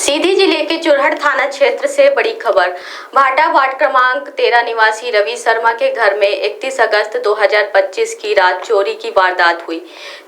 सीधी जिले के चुरहट थाना क्षेत्र से बड़ी खबर। भाटा वार्ड क्रमांक 13 निवासी रवि शर्मा के घर में 31 अगस्त 2025 की रात चोरी की वारदात हुई।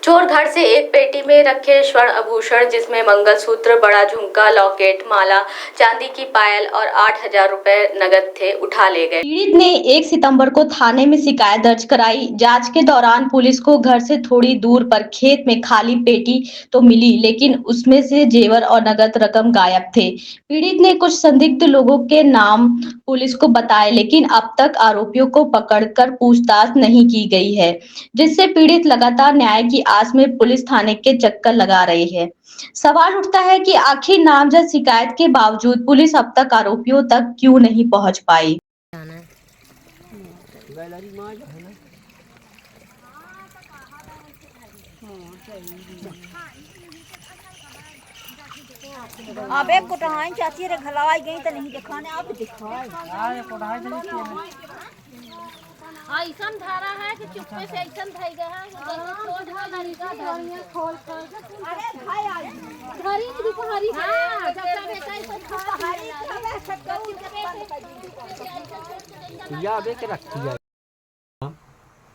चोर घर से एक पेटी में रखे स्वर्ण आभूषण जिसमें मंगलसूत्र, बड़ा झुमका, लॉकेट, माला, चांदी की पायल और 8,000 रुपए नगद थे, उठा ले गए। पीड़ित ने 1 सितंबर को थाने में शिकायत दर्ज कराई। जांच के दौरान पुलिस को घर से थोड़ी दूर पर खेत में खाली पेटी तो मिली, लेकिन उसमें से जेवर और नगद रकम गायब थे। पीड़ित ने कुछ संदिग्ध लोगों के नाम पुलिस को बताए, लेकिन अब तक आरोपियों को पकड़कर पूछताछ नहीं की गई है, जिससे पीड़ित लगातार न्याय की आस में पुलिस थाने के चक्कर लगा रही है। सवाल उठता है कि आखिर नामजद शिकायत के बावजूद पुलिस अब तक आरोपियों तक क्यों नहीं पहुंच पाई। अब एक कोटाई चाची रे घलवाई गई तो नहीं दिखाने अब दिखाए अरे कोटाई तो नहीं ऐसा धारा है कि चुप्पे से ऐसा धई गया है छोड़ हो लड़का धरिया खोल कर अरे भाई आई धरी नहीं दिखो हरी हां जब तक ऐसा ही हरी चले छक्कू के या बे के रखी है।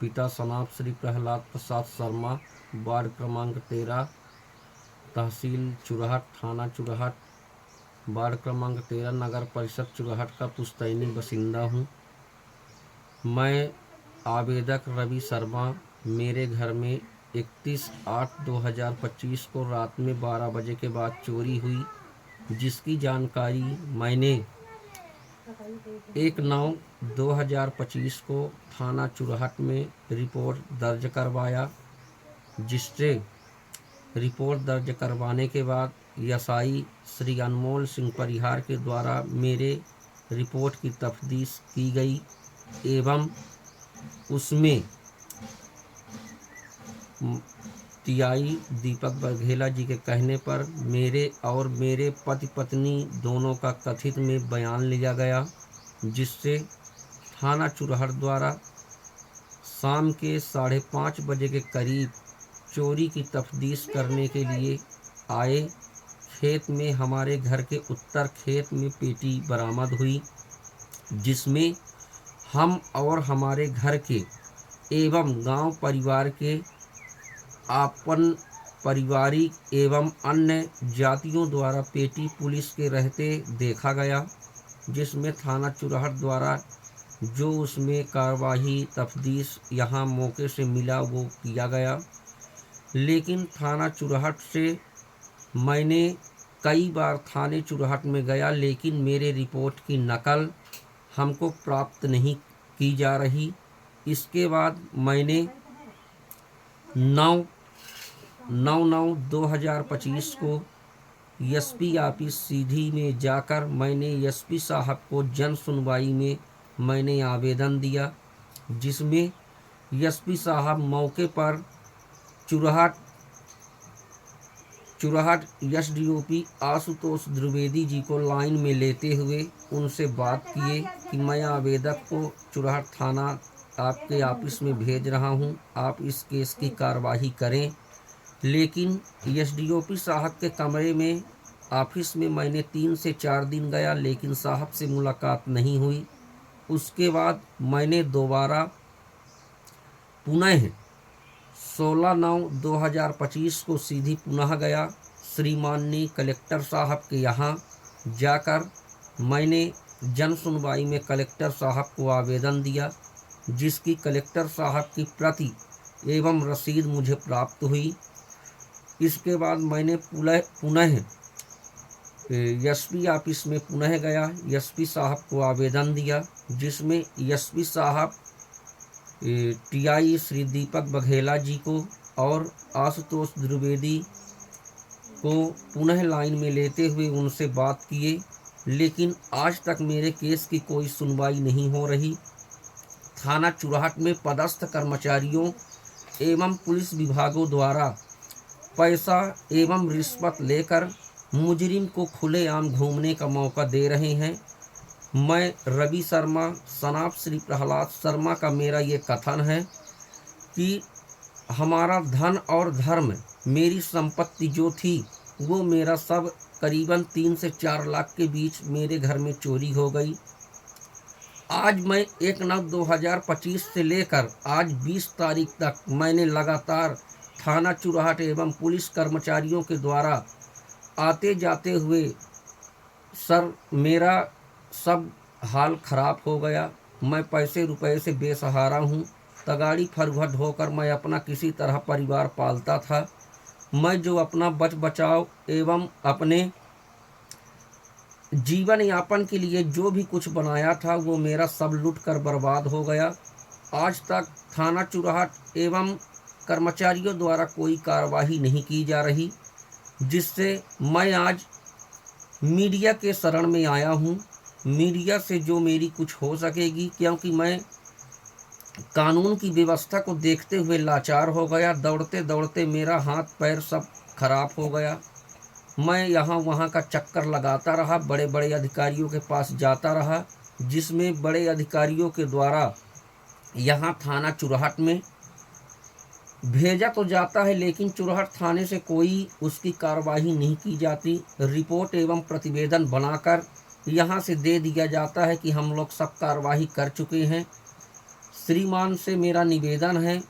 पिता सनाब श्री प्रहलाद प्रसाद शर्मा, वार्ड क्रमांक 13, तहसील चुरहट, थाना चुरहट, वार्ड क्रमांक 13, नगर परिषद चुरहट का पुश्तैनी बासिंदा हूँ। मैं आवेदक रवि शर्मा, मेरे घर में 31/8/2025 को रात में 12 बजे के बाद चोरी हुई, जिसकी जानकारी मैंने 1/9/2025 को थाना चुरहट में रिपोर्ट दर्ज करवाया, जिससे रिपोर्ट दर्ज करवाने के बाद एसआई श्री अनमोल सिंह परिहार के द्वारा मेरे रिपोर्ट की तफ्तीश की गई एवं उसमें टीआई दीपक बघेला जी के कहने पर मेरे और मेरे पति पत्नी दोनों का कथित में बयान लिया गया, जिससे थाना चुरहट द्वारा शाम के 5:30 बजे के करीब चोरी की तफ्तीश करने के लिए आए। खेत में हमारे घर के उत्तर खेत में पेटी बरामद हुई, जिसमें हम और हमारे घर के एवं गांव परिवार के आपन पारिवारिक एवं अन्य जातियों द्वारा पेटी पुलिस के रहते देखा गया, जिसमें थाना चुरहट द्वारा जो उसमें कार्रवाई तफ्तीश यहाँ मौके से मिला वो किया गया। लेकिन थाना चुरहट से मैंने कई बार थाने चुरहट में गया, लेकिन मेरे रिपोर्ट की नकल हमको प्राप्त नहीं की जा रही। इसके बाद मैंने 9/9/2025 को एसपी ऑफिस सीधी में जाकर मैंने एसपी साहब को जन सुनवाई में मैंने आवेदन दिया, जिसमें एसपी साहब मौके पर चुरहट एसडीओपी आशुतोष द्विवेदी जी को लाइन में लेते हुए उनसे बात किए कि मैं आवेदक को चुरहट थाना आपके ऑफिस में भेज रहा हूं, आप इस केस की कार्रवाई करें। लेकिन एसडीओपी साहब के कमरे में ऑफिस में मैंने 3 से 4 दिन गया, लेकिन साहब से मुलाकात नहीं हुई। उसके बाद मैंने दोबारा पुनः 16/9/2025 को सीधी पुनः गया। श्रीमाननीय कलेक्टर साहब के यहाँ जाकर मैंने जन सुनवाई में कलेक्टर साहब को आवेदन दिया, जिसकी कलेक्टर साहब की प्रति एवं रसीद मुझे प्राप्त हुई। इसके बाद मैंने पुनः एसपी ऑफिस में पुनः गया, एसपी साहब को आवेदन दिया, जिसमें एसपी साहब टीआई श्री दीपक बघेला जी को और आशुतोष द्विवेदी को पुनः लाइन में लेते हुए उनसे बात किए, लेकिन आज तक मेरे केस की कोई सुनवाई नहीं हो रही। थाना चुरहट में पदस्थ कर्मचारियों एवं पुलिस विभागों द्वारा पैसा एवं रिश्वत लेकर मुजरिम को खुलेआम घूमने का मौका दे रहे हैं। मैं रवि शर्मा सनाब श्री प्रहलाद शर्मा का मेरा ये कथन है कि हमारा धन और धर्म, मेरी संपत्ति जो थी वो मेरा सब करीबन 3 से 4 लाख के बीच मेरे घर में चोरी हो गई। आज मैं 1/9/2025 से लेकर आज 20 तारीख तक मैंने लगातार थाना चुराहट एवं पुलिस कर्मचारियों के द्वारा आते जाते हुए सर मेरा सब हाल खराब हो गया। मैं पैसे रुपए से बेसहारा हूँ। तगाड़ी फरघट ढोकर मैं अपना किसी तरह परिवार पालता था। मैं जो अपना बचाव एवं अपने जीवन यापन के लिए जो भी कुछ बनाया था वो मेरा सब लूट कर बर्बाद हो गया। आज तक थाना चुराहट एवं कर्मचारियों द्वारा कोई कार्रवाई नहीं की जा रही, जिससे मैं आज मीडिया के शरण में आया हूँ। मीडिया से जो मेरी कुछ हो सकेगी, क्योंकि मैं कानून की व्यवस्था को देखते हुए लाचार हो गया। दौड़ते दौड़ते मेरा हाथ पैर सब खराब हो गया। मैं यहाँ वहाँ का चक्कर लगाता रहा, बड़े बड़े अधिकारियों के पास जाता रहा, जिसमें बड़े अधिकारियों के द्वारा यहाँ थाना चुराहट में भेजा तो जाता है, लेकिन चुराहट थाने से कोई उसकी कार्रवाई नहीं की जाती। रिपोर्ट एवं प्रतिवेदन बनाकर यहाँ से दे दिया जाता है कि हम लोग सब कार्रवाई कर चुके हैं। श्रीमान से मेरा निवेदन है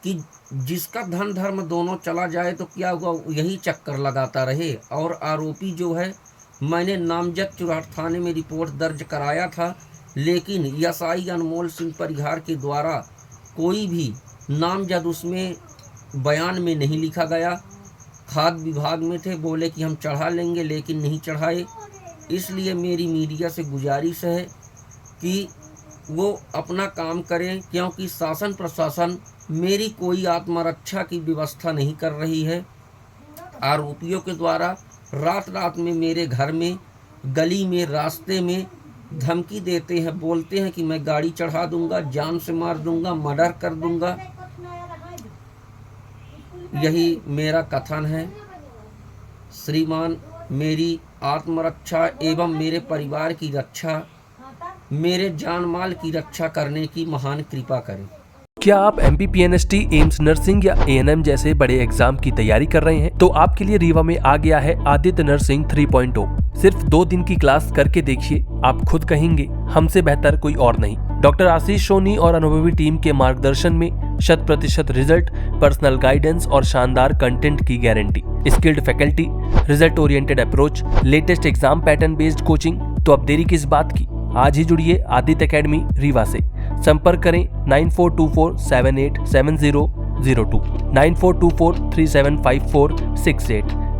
कि जिसका धन धर्म दोनों चला जाए तो क्या हुआ, यही चक्कर लगाता रहे। और आरोपी जो है, मैंने नामजद चुराहट थाने में रिपोर्ट दर्ज कराया था, लेकिन एसआई अनमोल सिंह परिहार के द्वारा कोई भी नामजद उसमें बयान में नहीं लिखा गया। खाद्य विभाग में थे, बोले कि हम चढ़ा लेंगे, लेकिन नहीं चढ़ाए। इसलिए मेरी मीडिया से गुजारिश है कि वो अपना काम करें, क्योंकि शासन प्रशासन मेरी कोई आत्मरक्षा की व्यवस्था नहीं कर रही है। आरोपियों के द्वारा रात रात में मेरे घर में, गली में, रास्ते में धमकी देते हैं, बोलते हैं कि मैं गाड़ी चढ़ा दूंगा, जान से मार दूंगा, मर्डर कर दूंगा। यही मेरा कथन है। श्रीमान मेरी आत्मरक्षा एवं मेरे परिवार की रक्षा, मेरे जान माल की रक्षा करने की महान कृपा करें। क्या आप MPPNST, एम्स नर्सिंग या ANM जैसे बड़े एग्जाम की तैयारी कर रहे हैं? तो आपके लिए रीवा में आ गया है आदित्य नर्सिंग 3.0। सिर्फ 2 दिन की क्लास करके देखिए, आप खुद कहेंगे हमसे बेहतर कोई और नहीं। डॉक्टर आशीष सोनी और अनुभवी टीम के मार्गदर्शन में 100% रिजल्ट, पर्सनल गाइडेंस और शानदार कंटेंट की guarantee, skilled faculty, result oriented approach, latest exam pattern based coaching. तो अब देरी किस बात की, आज ही जुड़िए आदित्य एकेडमी रीवा से। संपर्क करें 9424787002, 9424375468।